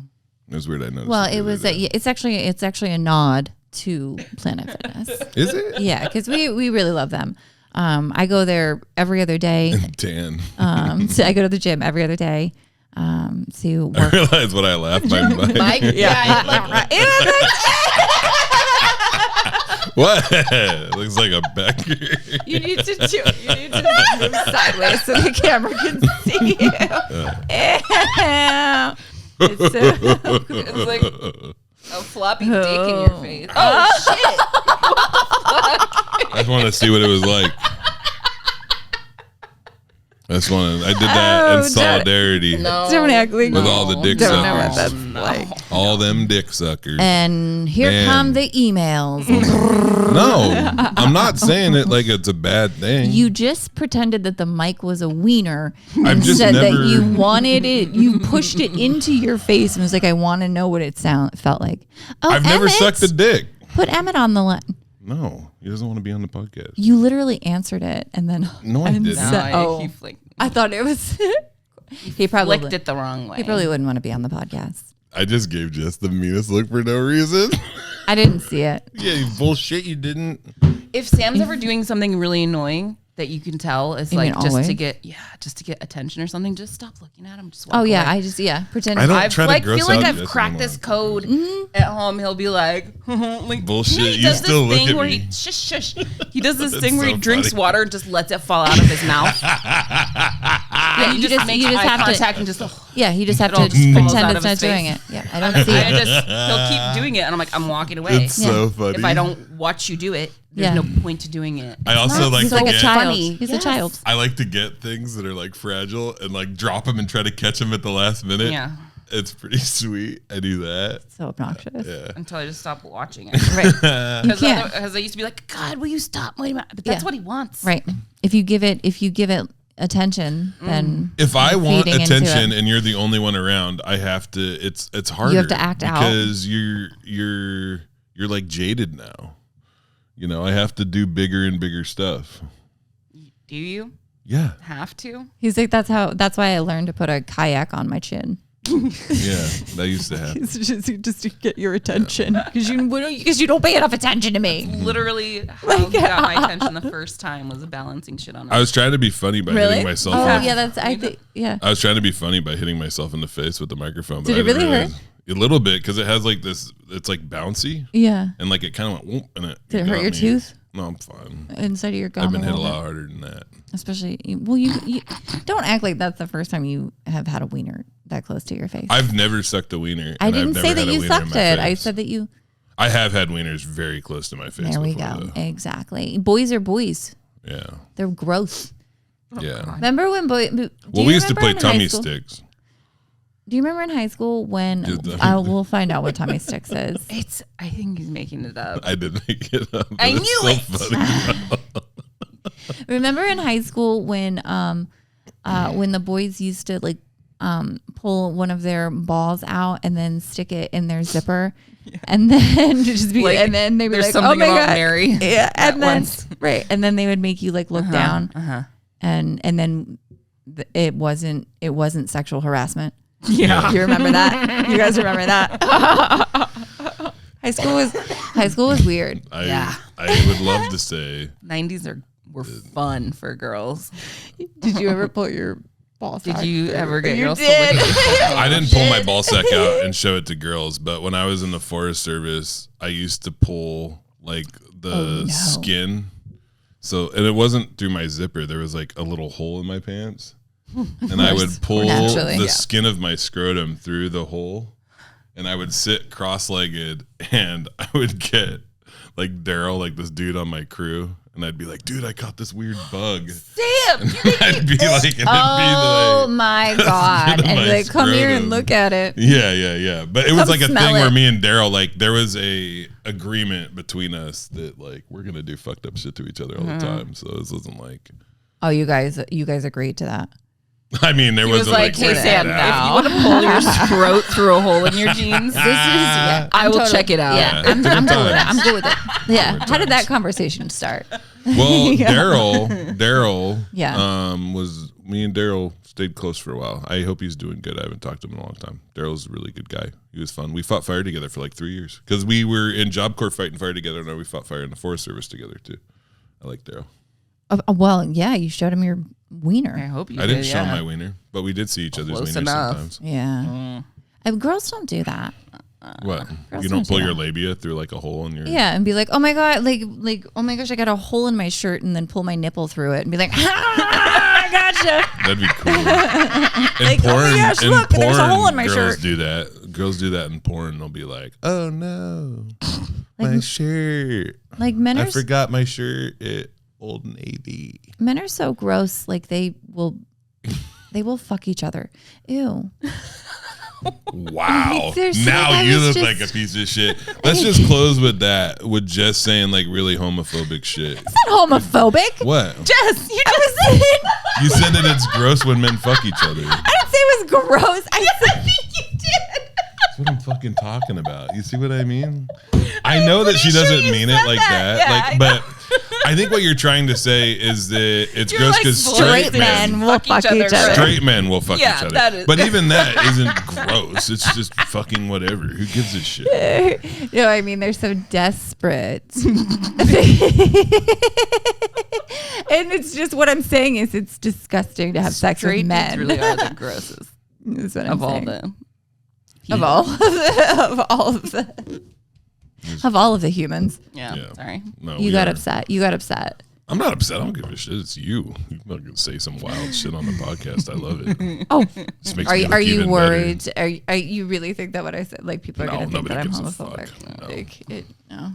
it was weird. I noticed. Well, it was it's actually a nod to Planet Fitness. Is it? Yeah, because we really love them. I go there every other day. Dan. So I go to the gym every other day. To work. I realize what I laughed. Mike. Yeah. What? It looks like a Becker. You need to move sideways so the camera can see you. It's like a floppy dick in your face. Oh shit! I just want to see what it was like. I did that in solidarity Don't act like with all the dick don't suckers. know what that's like. All them dick suckers. And here come the emails. No, I'm not saying it like it's a bad thing. You just pretended that the mic was a wiener I've and just said never- that you wanted it. You pushed it into your face and was like, I want to know what it felt like. Oh, I've never Emmett. sucked a dick. Put Emmett on the line. No, he doesn't want to be on the podcast. You literally answered it, and then No, I didn't. I thought it was. He probably flicked it the wrong way. He probably wouldn't want to be on the podcast. I just gave Jes the meanest look for no reason. I didn't see it. Yeah, you bullshit. You didn't. If Sam's ever doing something really annoying that you can tell is like just to get attention or something, just stop looking at him. Just walk away. Pretend. I don't I've try to like gross feel like out I've Jes cracked anymore. this code at home. He'll be like, like Bullshit, He you does still this look thing at where me. he shush. He does this That's thing where he so drinks funny. water and just lets it fall out of his mouth. Yeah, you just make eye contact and just. Yeah, you just have It all to just falls pretend out it's of his not doing face. it. Yeah, I don't see it. He'll keep doing it, and I'm like, I'm walking away. It's so funny. If I don't watch you do it, there's no point to doing it. I also like He's to like a get, child. funny. He's a child. I like to get things that are like fragile and like drop them and try to catch them at the last minute. Yeah. It's pretty sweet. I do that. So obnoxious. Yeah. Until I just stop watching it. Right. You can't. Because I used to be like, God, will you stop? But that's what he wants. Right. If you give it attention, then If I want feeding into attention it. and you're the only one around, I have to. It's harder. You have to act out. because you're like jaded now. You know, I have to do bigger and bigger stuff. Do you Yeah. have to? He's like, that's why I learned to put a kayak on my chin. Yeah, that used to happen. It's just to get your attention because you don't pay enough attention to me. Literally, how you got my attention the first time was balancing shit on. I was trying to be funny by hitting myself. I was trying to be funny by hitting myself in the face with the microphone. Did it really hurt? A little bit because it has like this. It's like bouncy. Yeah. And like it kind of went whoop, and it. Did it hurt your tooth? No, I'm fine. Inside of your gum. I've been hit a lot harder than that. Especially, well, you don't act like that's the first time you have had a wiener that close to your face. I've never sucked a wiener. I didn't say that you sucked it. I said that you. I have had wieners very close to my face. There we go. Though. Exactly. Boys are boys. Yeah. They're gross. Yeah. Remember when we used to play tummy sticks. Do you remember in high school when we'll find out what tummy sticks is? I think he's making it up. I did make it up. I knew it. Remember in high school when the boys used to like pull one of their balls out and then stick it in their zipper, and then just be, like, and then they would like, oh my god, Mary, yeah, and then right, and then they would make you like look down, and then it wasn't sexual harassment. Yeah, you remember that? You guys remember that? High school was weird. I would love to say 90s were fun for girls. Did you ever pull your ball sack? Did you ever get your? I didn't pull my ball sack out and show it to girls, but when I was in the Forest Service, I used to pull like the skin. So, and it wasn't through my zipper. There was like a little hole in my pants. And I would pull the skin of my scrotum through the hole, and I would sit cross-legged, and I would get like Daryl, like this dude on my crew, and I'd be like, dude, I caught this weird bug. Sam! I'd be like, oh my God. And like, come here and look at it. Yeah. But it was like a thing where me and Daryl, like there was a agreement between us that like, we're going to do fucked up shit to each other all the time. So this wasn't like. Oh, you guys agreed to that. I mean, there wasn't like, hey Sam, if you want to pull your throat through a hole in your jeans, I will check it out. Yeah, I'm good with it. I'm good with it. Yeah. How did that conversation start? Well, Daryl, was me and Daryl stayed close for a while. I hope he's doing good. I haven't talked to him in a long time. Daryl's a really good guy. He was fun. We fought fire together for like 3 years because we were in Job Corps fighting fire together, and we fought fire in the Forest Service together too. I like Daryl. Well, yeah, you showed him your wiener. I hope you did. I didn't show my wiener, but we did see each other's wieners sometimes. Yeah. Girls don't do that. What? You don't pull your labia through like a hole in your... Yeah, and be like, oh my God, like, oh my gosh, I got a hole in my shirt, and then pull my nipple through it and be like, I gotcha. That'd be cool. Like, oh my gosh, look, there's a hole in my girls shirt. Do that. Girls do that in porn. They'll be like, oh no, my shirt. Like men are... I forgot my shirt at Old Navy. Men are so gross. Like they will fuck each other. Ew. Wow. Now you look like a piece of shit. Let's just close with that. With Jes saying like really homophobic shit. It's not homophobic. What? Jes, you said that it's gross when men fuck each other. I didn't say it was gross. I think you did. That's what I'm fucking talking about. You see what I mean? I know that she doesn't mean it like that. Yeah, but I think what you're trying to say is that it's gross because straight men will fuck each other. Straight men will fuck each other. That is. But even that isn't gross. It's just fucking whatever. Who gives a shit? No, I mean, they're so desperate. And it's just what I'm saying is it's disgusting to have sex with men. Really are the grossest of all the of all of the humans. Yeah. Sorry. No, you got upset. I'm not upset. I don't give a shit. It's you. You fucking say some wild shit on the podcast. I love it. Oh, This makes are me you, look are you even worried? better. Are you really think that what I said? Like people are going to think that I'm homophobic. No.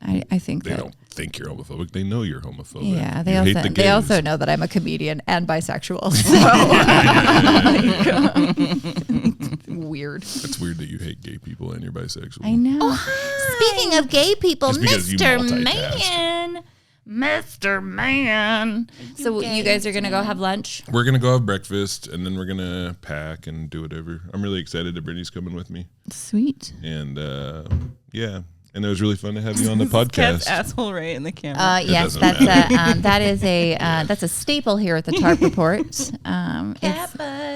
I think They that. don't think you're homophobic. They know you're homophobic. Yeah, They also know that I'm a comedian and bisexual. So weird. It's weird that you hate gay people and you're bisexual. I know. Speaking of gay people, Mr. Man. Mr. Man. So you guys are going to go have lunch? We're going to go have breakfast and then we're going to pack and do whatever. I'm really excited that Brittany's coming with me. Sweet. And yeah. And it was really fun to have you on the podcast. Asshole right in the camera. Yes, that's a staple here at the Tarp Report.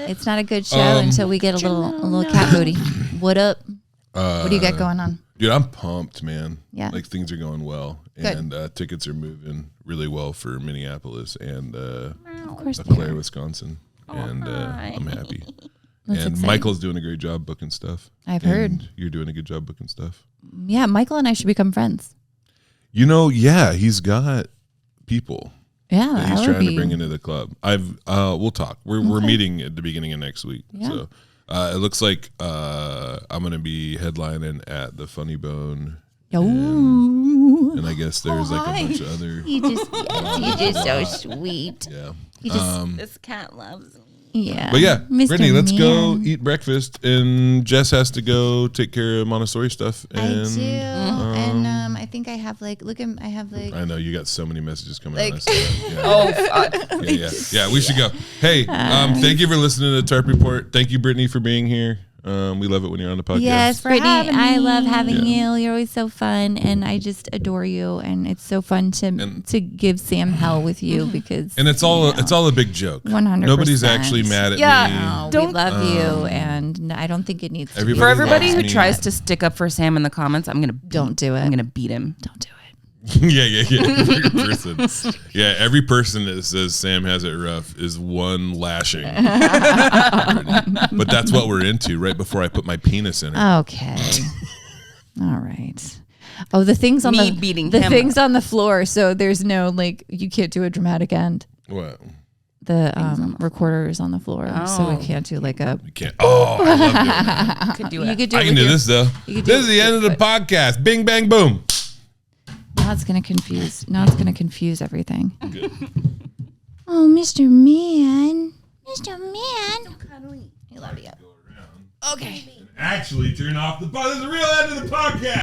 It's not a good show until we get a little cat booty. What up? What do you got going on? Dude, I'm pumped, man. Yeah. Like things are going well. Good. And tickets are moving really well for Minneapolis and Of course, Eau Claire, Wisconsin. And I'm happy. That's and exciting. Michael's doing a great job booking stuff. I've And heard. you're doing a good job booking stuff. Yeah, Michael and I should become friends. Yeah, he's got people Yeah, that he's that would trying to be. bring into the club. We'll talk. We're meeting at the beginning of next week. Yeah. So it looks like I'm gonna be headlining at the Funny Bone. Oh, And I guess there's like a bunch of other you're just so sweet. yeah. You just, This cat loves me. yeah. But yeah, Mr. Brittany, let's go Man. eat breakfast, and Jess has to go take care of Montessori stuff. I And do, and I think I have I know you got so many messages coming Like- on us. Yeah. Oh, fuck. Yeah, we should go. Hey, thank you for listening to the Tarp Report. Thank you, Brittany, for being here. We love it when you're on the podcast. Yes, Brittany, I love having Yeah. you. You're always so fun, and I just adore you. And it's so fun to give Sam hell with you because And it's all a big joke. 100%. Nobody's actually mad at Yeah. me. Oh, we Don't- love you, and I don't think it needs to be. For everybody loves who me. tries to stick up for Sam in the comments, I'm gonna Don't do it. I'm gonna beat him. Don't do it. Yeah. Every person. Yeah, every person that says Sam has it rough is one lashing. But that's what we're into. Right before I put my penis in it. Okay. All right. Oh, the things on Me the beating the him things on the floor. So there's no you can't do a dramatic end. What? The recorder is on the floor, so Oh. we can't do like a. You can't. Oh, I love doing that. Could do You it. could do. I it can with do your- this though. you could do This it is the with end of your the podcast. Bing, bang, boom. Now it's gonna confuse. Now it's gonna confuse everything. Good. Oh, Mr. Man, Mr. Man. I love you. Okay. Actually, turn off the. This is the real end of the podcast.